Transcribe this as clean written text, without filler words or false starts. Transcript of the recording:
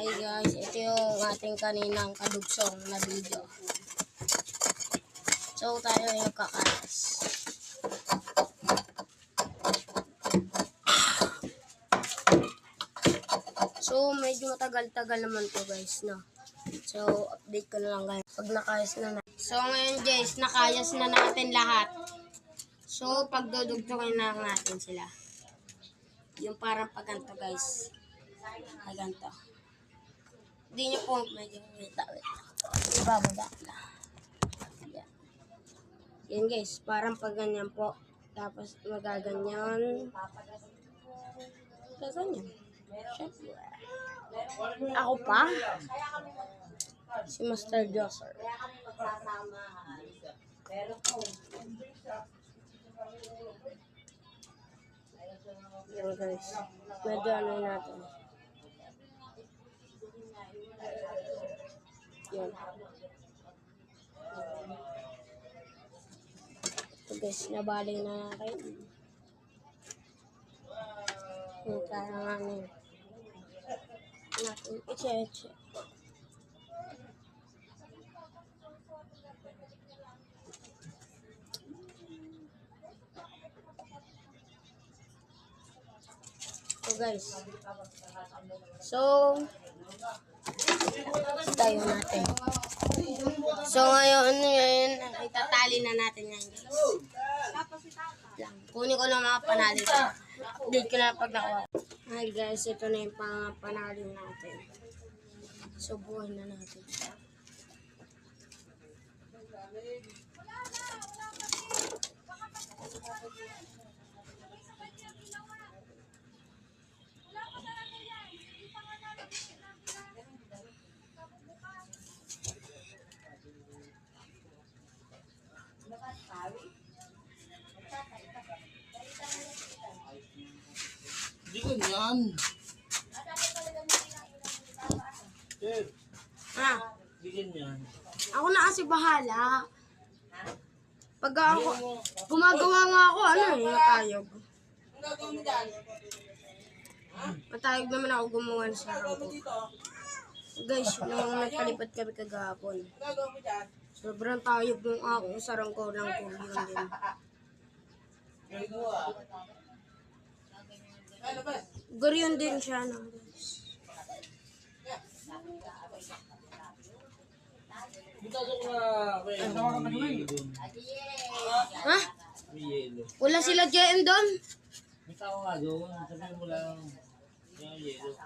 Ay guys, ito yung ating kaninang kadugsong na video. So tayo ay nagkakalas. So medyo matagal-tagal naman to guys, no? So update ko na lang guys pag nakayas na. So ngayon guys, nakayas na natin lahat. So pagdudugtungin na natin sila. Yung parang paganto guys. Paganto. Hindi nyo po medyo wait. Ibababa na. Yan. Yan guys, parang pag ganyan po. Tapos magaganyan. Gaganyan. Siyempre. Ako pa? Si Master Josser. Yan guys. Medyo ano natin. Yan. Ito guys, nabali na natin. Yung karanganin natin i-check. So guys, tayo natin. So ngayon itatali na natin yan guys. Kunin ko na mga panali. Update ko na pag nakuha. Hi guys, ito na yung panali natin. So buhay na natin. Hindi ko yan. Hindi ko yan. Ako na kasi bahala. Pag ako, gumagawa nga ako, matayog. Matayog naman ako gumawa ng sarang ko. Guys, nung nagpalipat kami kagapon. Sobrang tayog ng akong sarang ko lang po yun din. Gurion din siya na guys. Ha? Wala sila JM doon? May tao nga doon. Sabihin mo lang. Yung yelo.